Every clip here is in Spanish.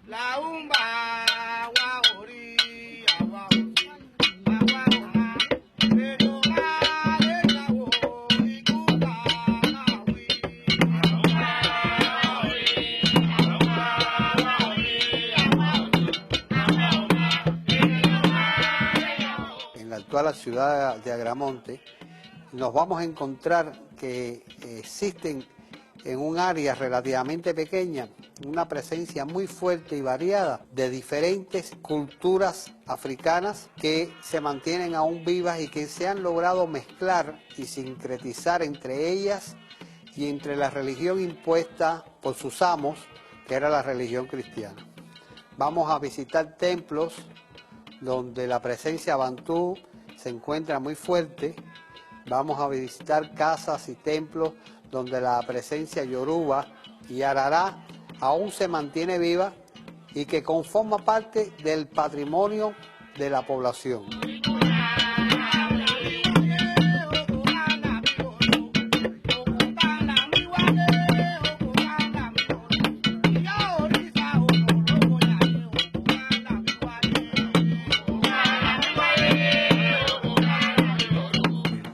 La umba waori awaori awaoma leyoa leyawo ikuba nawi En la actual ciudad de Agramonte nos vamos a encontrar que existen en un área relativamente pequeña una presencia muy fuerte y variada de diferentes culturas africanas que se mantienen aún vivas y que se han logrado mezclar y sincretizar entre ellas y entre la religión impuesta por sus amos, que era la religión cristiana. Vamos a visitar templos donde la presencia bantú se encuentra muy fuerte. Vamos a visitar casas y templos donde la presencia yoruba y arará aún se mantiene viva y que conforma parte del patrimonio de la población.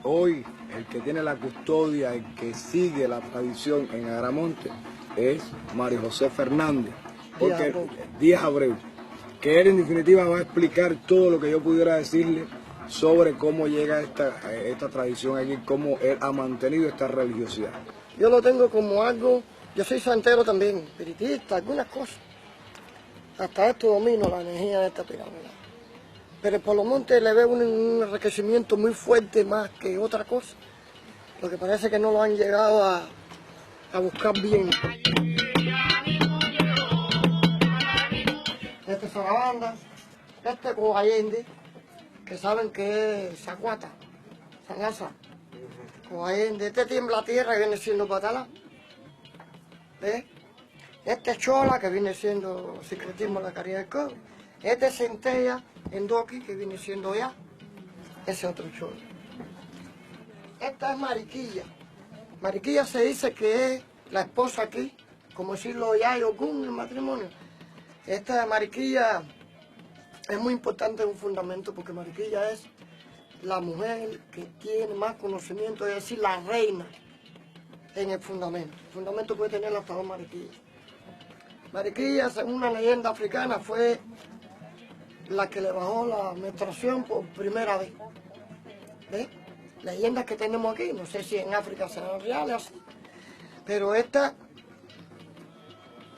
Hoy el que tiene la custodia, el que sigue la tradición en Agramonte es Mario José Fernández, Díaz Abreu, que él en definitiva va a explicar todo lo que yo pudiera decirle sobre cómo llega esta tradición aquí, cómo él ha mantenido esta religiosidad. Yo lo tengo como algo, yo soy santero también, espiritista, algunas cosas. Hasta esto domino la energía de esta pirámide. Pero por los montes le veo un enriquecimiento muy fuerte más que otra cosa. Lo que parece que no lo han llegado a buscar bien. Este es Sarabanda, este es Coayende, que saben que es Zacuata, San Lázaro. Coayende, este tiembla tierra que viene siendo Patalá. ¿Ves? Este es Chola, que viene siendo Secretismo de la Caridad del Cobre. Este es Centella, Endoqui, que viene siendo ya. Ese otro Chola. Esta es Mariquilla. Mariquilla se dice que es la esposa aquí, como decirlo ya y Ogún en el matrimonio. Esta Mariquilla es muy importante en un fundamento porque Mariquilla es la mujer que tiene más conocimiento, es decir, la reina en el fundamento. El fundamento puede tener hasta dos Mariquillas. Mariquilla, según una leyenda africana, fue la que le bajó la menstruación por primera vez. ¿Ves? Leyendas que tenemos aquí, no sé si en África serán reales así, pero esta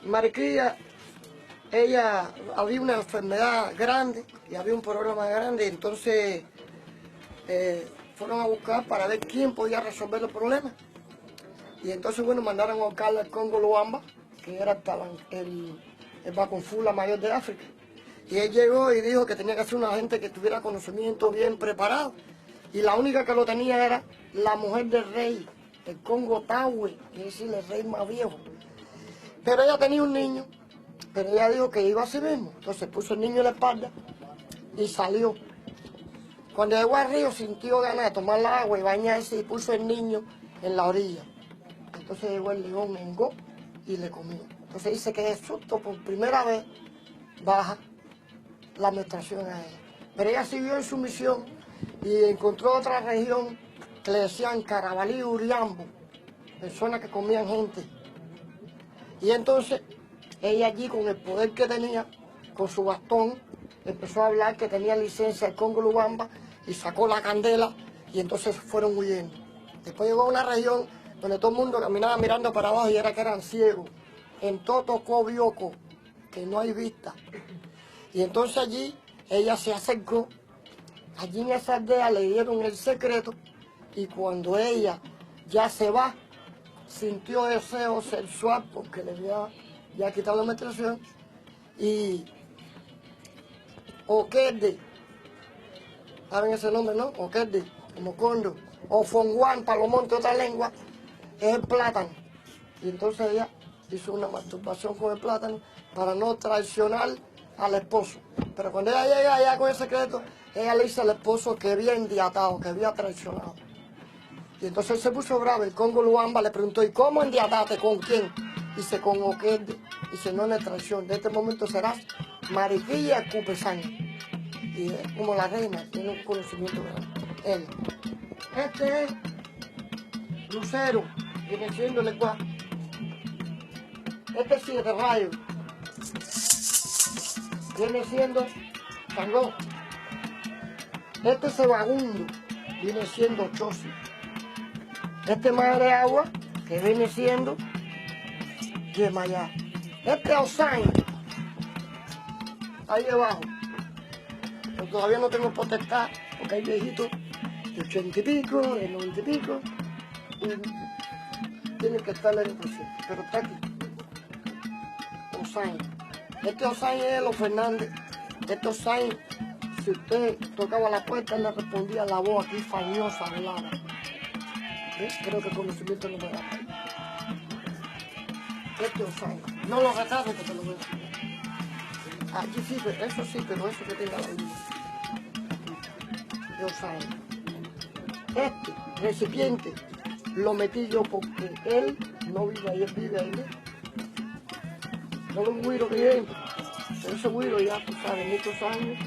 Mariquilla, ella había una enfermedad grande y había un problema grande, entonces fueron a buscar para ver quién podía resolver el problema. Y entonces, bueno, mandaron a buscar al Congo Luamba, que era el Baconfula mayor de África. Y él llegó y dijo que tenía que ser una gente que tuviera conocimiento bien preparado. Y la única que lo tenía era la mujer del rey, el Congo Tawe, es decir, el rey más viejo. Pero ella tenía un niño, pero ella dijo que iba a sí mismo. Entonces puso el niño en la espalda y salió. Cuando llegó al río sintió ganas de tomar el agua y bañarse y puso el niño en la orilla. Entonces llegó el león, engó y le comió. Entonces dice que de susto por primera vez baja la menstruación a ella. Pero ella siguió en su misión y encontró otra región que le decían Carabalí Uriambo, personas que comían gente. Y entonces ella allí con el poder que tenía, con su bastón, empezó a hablar que tenía licencia del Congo Luamba y sacó la candela y entonces fueron huyendo. Después llegó a una región donde todo el mundo caminaba mirando para abajo y era que eran ciegos. En Totocó Bioko, que no hay vista. Y entonces allí ella se acercó, allí en esa aldea le dieron el secreto y cuando ella ya se va, sintió deseo sexual porque le había ya quitado la menstruación y Okede, ¿saben ese nombre, no? Okede, como Condo, o Fonguán, Palomonte, otra lengua, es el plátano. Y entonces ella hizo una masturbación con el plátano para no traicionar al esposo. Pero cuando ella llega allá con el secreto, ella le dice al esposo que había endiatado, que había traicionado. Y entonces él se puso bravo. El Congo Luamba le preguntó, ¿y cómo endiataste? ¿Con quién? y se convoquende, y se no es traición. De este momento serás mariquilla Cupesán. Y es como la reina, tiene un conocimiento grande. Él. Este es Lucero, viene siendo el lenguaje. Este es Siete Rayos, viene siendo Tangó. Este es Vagabundo, viene siendo Chosi. Este Madre Agua, que viene siendo Yemayá. Este Osán, ahí debajo. Pero todavía no tengo potestad, porque hay viejitos de 80 y pico, de 90 y pico, y tienen que estar en el proceso. Pero está aquí. Osán. Este Osán es Elo Fernández. Este Osán, si usted tocaba la puerta, él le respondía la voz aquí fañosa, velada. ¿Ves? Creo que el conocimiento no me da. Este Osán. No lo retrato porque lo voy a enseñar. Aquí sí, eso sí, pero eso que tenga la Biblia. Yo sabe. Este recipiente lo metí yo porque él no vive ahí, él vive ahí. No es un güiro que vive, pero ese güiro ya, tú sabes, muchos años,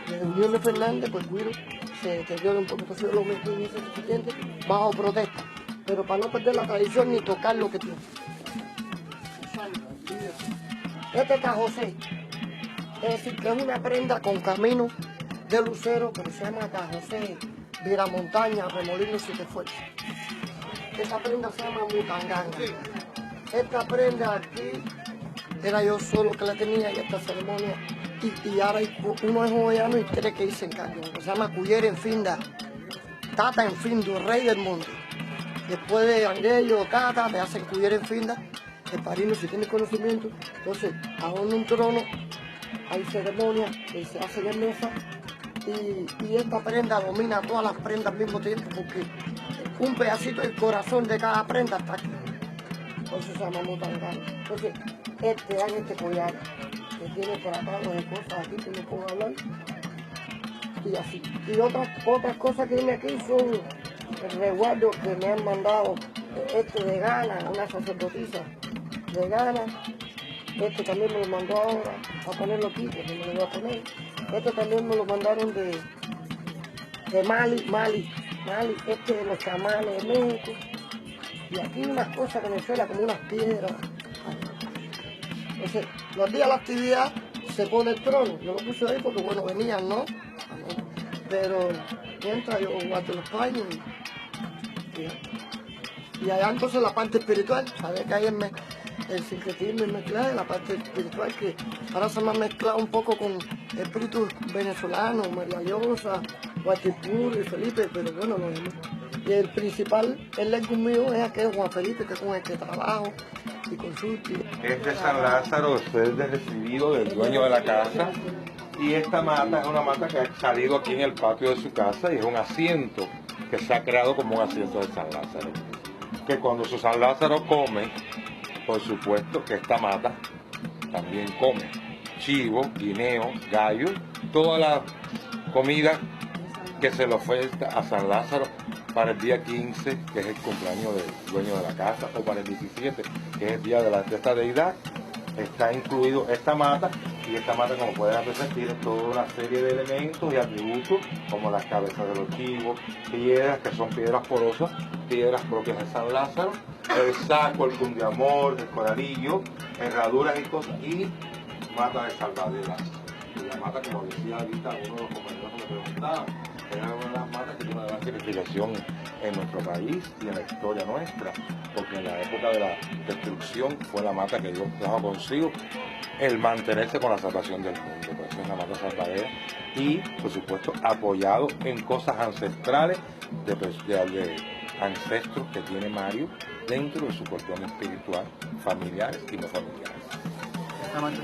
desde Unión de Fernández, pues el güiro se deteriora un poco. Entonces yo lo metí en ese recipiente bajo protesta, pero para no perder la tradición ni tocar lo que tiene. Este es José. Es decir, que es una prenda con camino de lucero, pero se llama José, Viramontaña, Remolino Siete Fuerzas. Esta prenda se llama Mutanganga. Esta prenda aquí era yo solo que la tenía y esta ceremonia. Y ahora hay uno es joveano y tres que dicen cambio. Se llama Cuyere en Finda, Tata en Findo, rey del mundo. Después de Anguello, Tata, me hacen Cuyere en Finda. El padrino, si tiene conocimiento, entonces adorna un trono. Hay ceremonia que se hace en mesa y esta prenda domina todas las prendas al mismo tiempo porque un pedacito del corazón de cada prenda está aquí. Por eso se llama Mutangana. Entonces, este collar que tiene por acá de cosas aquí que no puedo hablar y así. Y otras cosas que viene aquí son el resguardo que me han mandado de Ghana, una sacerdotisa de Ghana. Este también me lo mandó ahora a ponerlo aquí, que no me lo voy a poner. Este también me lo mandaron de Mali, este de los chamales de México. Y aquí unas cosas que me suenan como unas piedras. Entonces, los días de la actividad se pone el trono. Yo lo puse ahí porque, bueno, venían, ¿no? Pero mientras yo guardo los paños y allá entonces la parte espiritual, ¿sabes? Que hay el sincretismo y mezclar, la parte espiritual que ahora se me ha mezclado un poco con espíritus venezolanos, María Llosa, Guatipur y Felipe, pero bueno, lo demás. Y el principal, el lego mío es aquel Juan Felipe, que es con el que trabajo y consulto. Este San Lázaro es de recibido del dueño de la casa y esta mata es una mata que ha salido aquí en el patio de su casa y es un asiento que se ha creado como un asiento de San Lázaro. Que cuando su San Lázaro come, por supuesto que esta mata también come chivo, guineo, gallo, toda la comida que se le oferta a San Lázaro para el día 15, que es el cumpleaños del dueño de la casa, o para el 17, que es el día de esta deidad. Está incluido esta mata, y esta mata, como pueden sentir, es toda una serie de elementos y atributos, como las cabezas de los chivos, piedras que son piedras porosas, piedras propias de San Lázaro, el saco, el cundiamor, el coralillo, herraduras y cosas, y mata de salvaderas. Y la mata, como decía ahorita uno de los compañeros que me preguntaban, era una de las matas que tiene una gran significación en nuestro país y en la historia nuestra, porque en la época de la destrucción fue la mata que Dios trajo consigo el mantenerse con la salvación del mundo. Por eso es la mata salvadera y, por supuesto, apoyado en cosas ancestrales de ancestros que tiene Mario dentro de su cordón espiritual, familiares y no familiares. Esta mata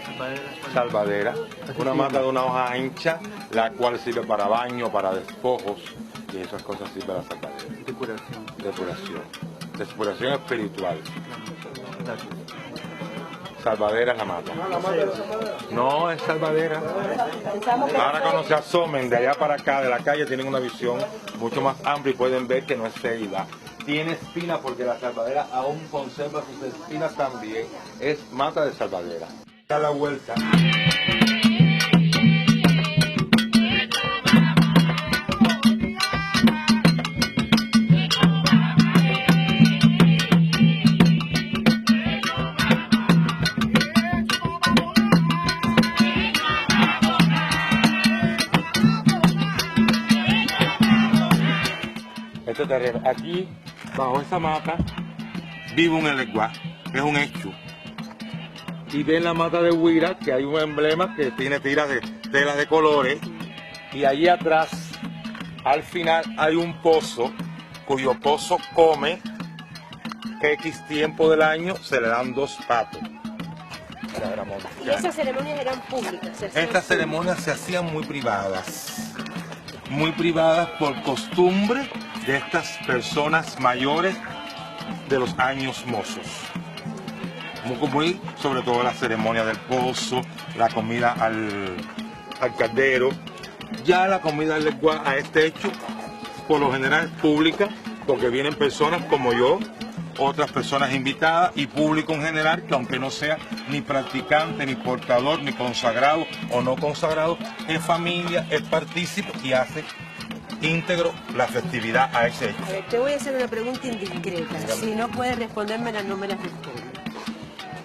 Salvadera, una mata de una hoja ancha, la cual sirve para baño, para despojos, y esas cosas sirven a la salvadera. Depuración. Depuración espiritual. Gracias. Salvadera es la mata. No, es Salvadera. Ahora cuando se asomen de allá para acá, de la calle, tienen una visión mucho más amplia y pueden ver que no es Ceiba. Tiene espinas porque la Salvadera aún conserva sus espinas también. Es mata de Salvadera. Da la vuelta. Este terreno, aquí, bajo esa mata, vive un eleguá, que es un hecho. Y ven la mata de Huira, que hay un emblema que tiene tiras de telas de colores. Y allí atrás, al final, hay un pozo, cuyo pozo come X tiempo del año, se le dan 2 patos. ¿Y esas ceremonias eran públicas? Estas ceremonias se hacían muy privadas por costumbre de estas personas mayores de los años mozos. Muy, sobre todo la ceremonia del pozo, la comida al caldero. Ya la comida al leguá a este hecho, por lo general es pública, porque vienen personas como yo, otras personas invitadas y público en general, que aunque no sea ni practicante, ni portador, ni consagrado o no consagrado, es familia, es partícipe y hace íntegro la festividad a ese hecho. A ver, te voy a hacer una pregunta indiscreta. Si no puedes respondérmela, no me la respondas.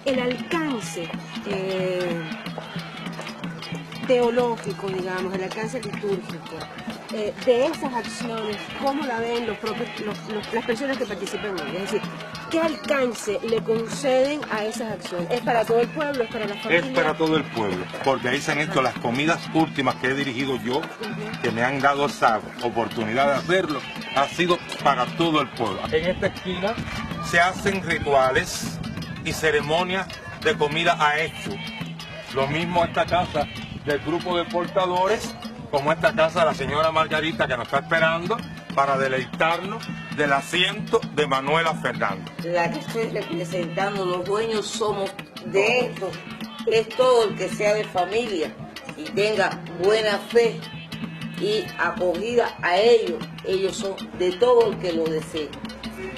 El alcance teológico, digamos, el alcance litúrgico de esas acciones, ¿cómo la ven las personas que participan en ellas? Es decir, ¿qué alcance le conceden a esas acciones? ¿Es para todo el pueblo? ¿Es para la familia? Es para todo el pueblo, porque ahí se han hecho las comidas últimas que he dirigido yo, que me han dado esa oportunidad de hacerlo, ha sido para todo el pueblo. En esta esquina se hacen rituales y ceremonias de comida a hecho. Lo mismo esta casa del grupo de portadores, como esta casa de la señora Margarita que nos está esperando para deleitarnos del asiento de Manuela Fernández. La que estoy representando, los dueños somos de esto, es todo el que sea de familia y tenga buena fe y acogida a ellos. Ellos son de todo el que lo desee,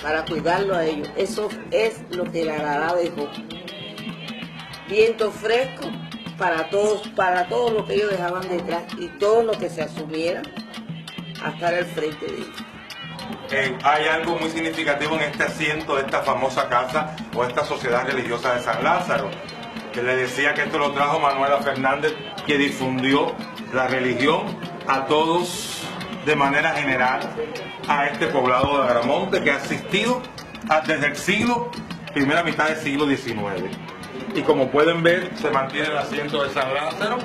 para cuidarlo a ellos. Eso es lo que la Arará dejó. Viento fresco para todos los que ellos dejaban detrás y todos los que se asumieran a estar al frente de ellos. Hay algo muy significativo en este asiento de esta famosa casa o esta sociedad religiosa de San Lázaro, que le decía que esto lo trajo Manuela Fernández, que difundió la religión a todos de manera general a este poblado de Agramonte, que ha existido desde el primera mitad del siglo XIX. Y como pueden ver, se mantiene el asiento de San Lázaro,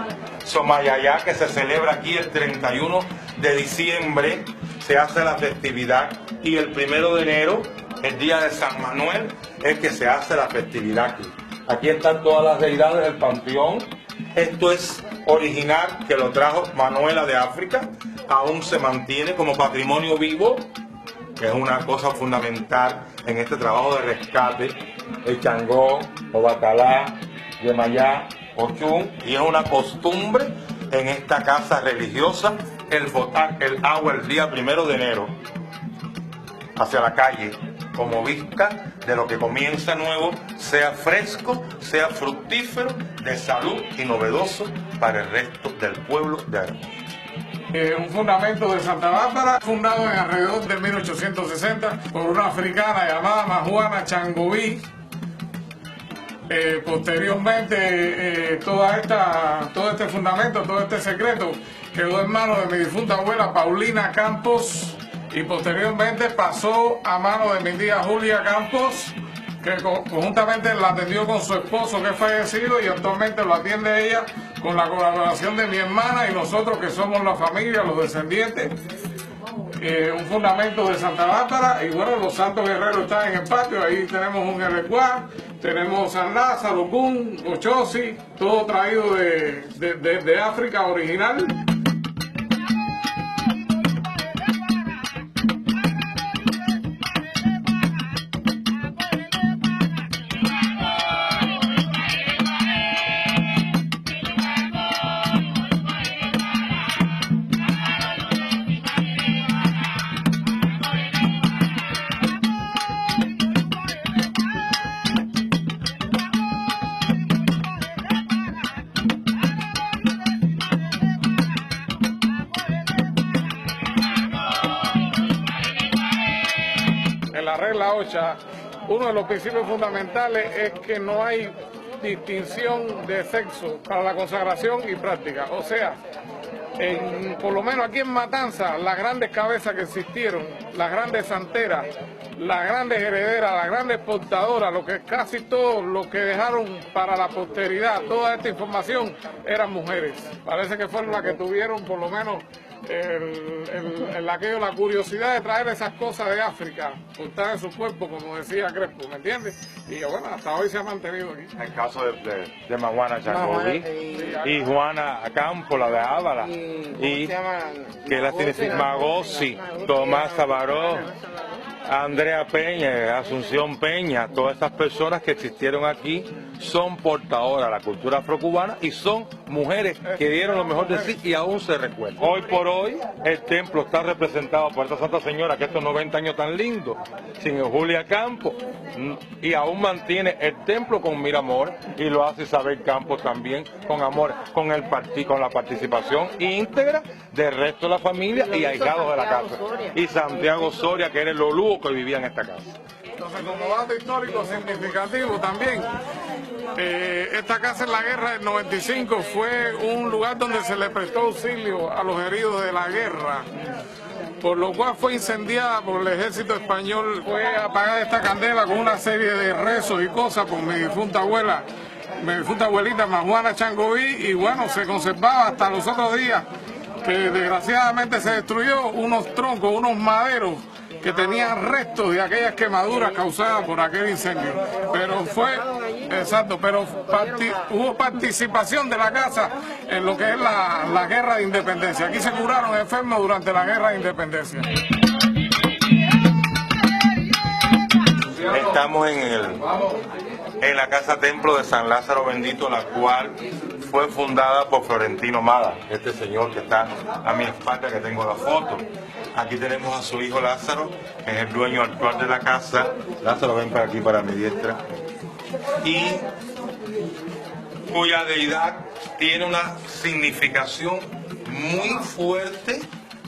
Somayayá, que se celebra aquí el 31 de diciembre, se hace la festividad, y el 1 de enero, el día de San Manuel, es que se hace la festividad aquí. Aquí están todas las deidades del panteón. Esto es original, que lo trajo Manuela de África, aún se mantiene como patrimonio vivo, que es una cosa fundamental en este trabajo de rescate, el Changó, Obatalá, Yemayá, Ochún, y es una costumbre en esta casa religiosa el botar el agua el día 1 de enero hacia la calle, como vista de lo que comienza nuevo, sea fresco, sea fructífero, de salud y novedoso para el resto del pueblo de Agramonte. Un fundamento de Santa Bárbara, fundado en alrededor de 1860 por una africana llamada Majuana Changoví. Posteriormente, todo este fundamento, todo este secreto quedó en manos de mi difunta abuela Paulina Campos, y posteriormente pasó a manos de mi tía Julia Campos, que conjuntamente la atendió con su esposo, que es fallecido, y actualmente lo atiende ella con la colaboración de mi hermana y nosotros, que somos la familia, los descendientes. Un fundamento de Santa Bárbara, y bueno, los santos guerreros están en el patio. Ahí tenemos un Erecuá, tenemos San Lázaro, Gun, Ochosi, todo traído de África original. la OCHA, uno de los principios fundamentales es que no hay distinción de sexo para la consagración y práctica. O sea, por lo menos aquí en Matanzas, las grandes cabezas que existieron, las grandes santeras, las grandes herederas, las grandes portadoras, lo que casi todo lo que dejaron para la posteridad, toda esta información eran mujeres. Parece que fueron las que tuvieron por lo menos la curiosidad de traer esas cosas de África, portar en su cuerpo, como decía Crespo, ¿me entiendes? Y bueno, hasta hoy se ha mantenido aquí. El caso de Mahuana Changoví y Juana Campo, la de Ábala, y que la significa Magosi, Tomás Sabaró, Andrea Peña, Asunción Peña, todas estas personas que existieron aquí son portadoras de la cultura afrocubana y son mujeres que dieron lo mejor de sí y aún se recuerdan. Hoy por hoy el templo está representado por esta Santa Señora que estos 90 años tan lindos, sin Julia Campos, y aún mantiene el templo con Miramor y lo hace Isabel Campos también con amor, con la participación íntegra del resto de la familia y ahijados de la casa. Y Santiago Soria, que era el Olúo que vivía en esta casa. Entonces, como dato histórico significativo también, esta casa en la guerra del 95 fue un lugar donde se le prestó auxilio a los heridos de la guerra, por lo cual fue incendiada por el ejército español. Fue apagada esta candela con una serie de rezos y cosas por mi difunta abuelita Mahuana Changoví, y bueno, se conservaba hasta los otros días, que desgraciadamente se destruyó unos troncos, unos maderos que tenían restos de aquellas quemaduras causadas por aquel incendio. Pero hubo participación de la casa en lo que es la guerra de independencia. Aquí se curaron enfermos durante la guerra de independencia. Estamos en la casa templo de San Lázaro Bendito, la cual fue fundada por Florentino Mada, este señor que está a mi espalda, que tengo la foto. Aquí tenemos a su hijo Lázaro, que es el dueño actual de la casa. Lázaro, ven para aquí, para mi diestra. Y cuya deidad tiene una significación muy fuerte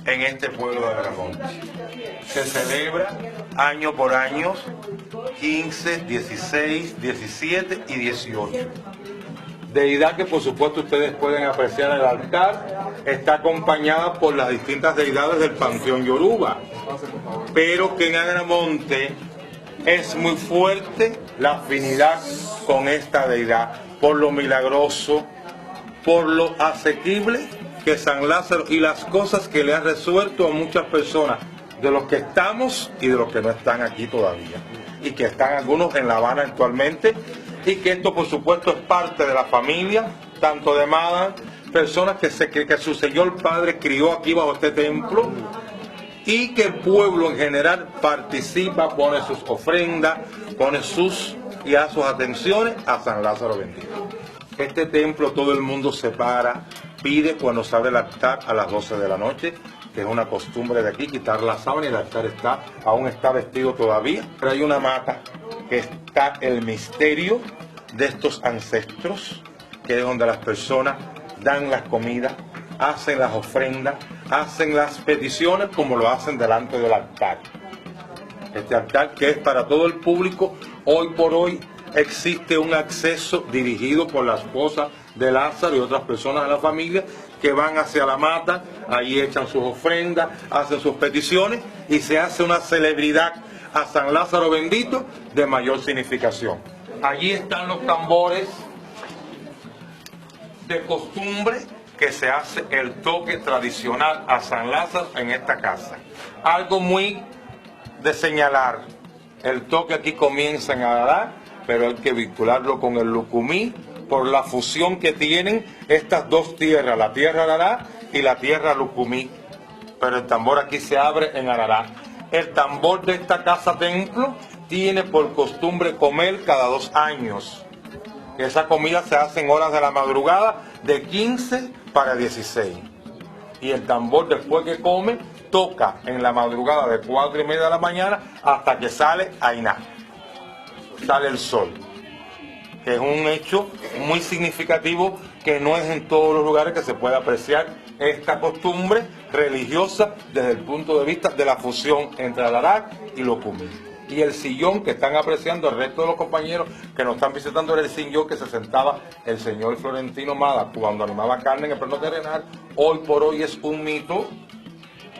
en este pueblo de Agramonte. Se celebra año por año, 15, 16, 17 y 18. Deidad que por supuesto ustedes pueden apreciar en el altar, está acompañada por las distintas deidades del panteón Yoruba, pero que en Agramonte es muy fuerte la afinidad con esta deidad, por lo milagroso, por lo asequible que San Lázaro y las cosas que le ha resuelto a muchas personas, de los que estamos y de los que no están aquí todavía, y que están algunos en La Habana actualmente, y que esto por supuesto es parte de la familia, tanto de Mada, personas que su señor padre crió aquí bajo este templo, y que el pueblo en general participa, pone sus ofrendas, pone sus atenciones a San Lázaro Bendito. Este templo todo el mundo se para, pide cuando se abre el altar a las 12 de la noche, que es una costumbre de aquí, quitar la sábana, y el altar aún está vestido todavía, pero hay una mata que está el misterio de estos ancestros, que es donde las personas dan las comidas, hacen las ofrendas, hacen las peticiones como lo hacen delante del altar. Este altar que es para todo el público, hoy por hoy existe un acceso dirigido por la esposa de Lázaro y otras personas de la familia que van hacia la mata, ahí echan sus ofrendas, hacen sus peticiones y se hace una celebridad a San Lázaro Bendito de mayor significación. Allí están los tambores de costumbre que se hace el toque tradicional a San Lázaro en esta casa. Algo muy de señalar, el toque aquí comienza en Arará, pero hay que vincularlo con el Lucumí por la fusión que tienen estas dos tierras, la tierra Arará y la tierra Lucumí. Pero el tambor aquí se abre en Arará. El tambor de esta casa templo tiene por costumbre comer cada 2 años. Esa comida se hace en horas de la madrugada de 15 para 16. Y el tambor después que come toca en la madrugada de 4:30 de la mañana hasta que sale Ainá. Sale el sol. Que es un hecho muy significativo que no es en todos los lugares que se puede apreciar esta costumbre religiosa desde el punto de vista de la fusión entre Arará y Lucumí. y el sillón que están apreciando el resto de los compañeros que nos están visitando era el sillón que se sentaba el señor Florentino Mada cuando animaba carne en el plano terrenal. Hoy por hoy es un mito,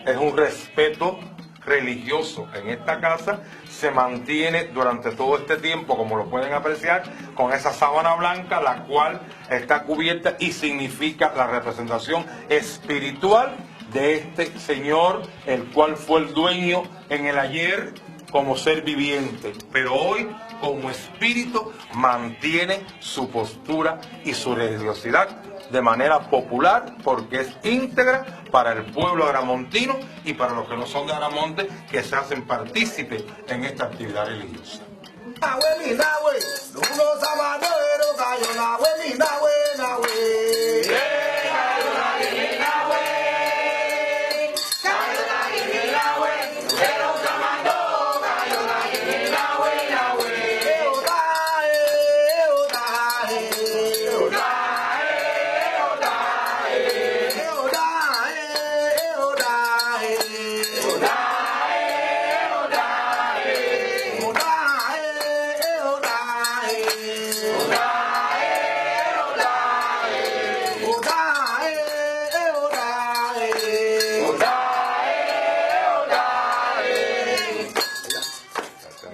es un respeto religioso en esta casa, se mantiene durante todo este tiempo, como lo pueden apreciar, con esa sábana blanca, la cual está cubierta y significa la representación espiritual de este señor, el cual fue el dueño en el ayer como ser viviente, pero hoy como espíritu mantiene su postura y su religiosidad de manera popular, porque es íntegra para el pueblo aramontino y para los que no son de Aramonte, que se hacen partícipes en esta actividad religiosa.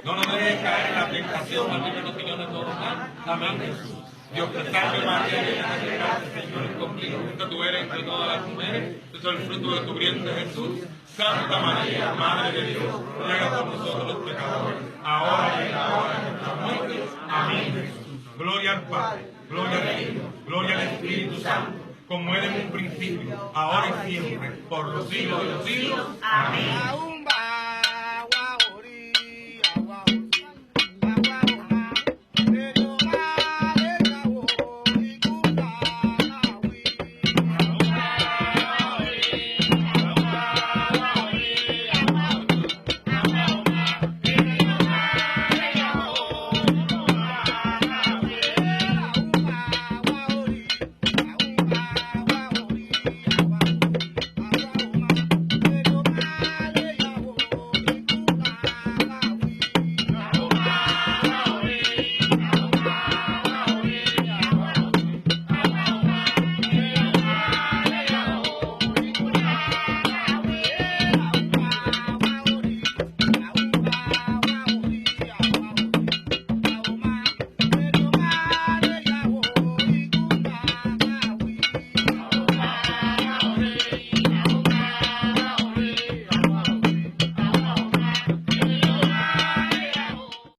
No nos dejes caer en la tentación, maldita los millones de todos. Amén, Jesús. Dios te salve María, llena de gracia, el Señor es contigo. Bendita tú eres entre todas las mujeres, tú eres el fruto de tu vientre, Jesús. Santa María, Madre de Dios, ruega por nosotros los pecadores, ahora y en la hora de nuestra muerte. Amén, Jesús. Gloria al Padre, gloria al Hijo, gloria al Espíritu Santo, como era en un principio, ahora y siempre, por los siglos de los siglos. Amén.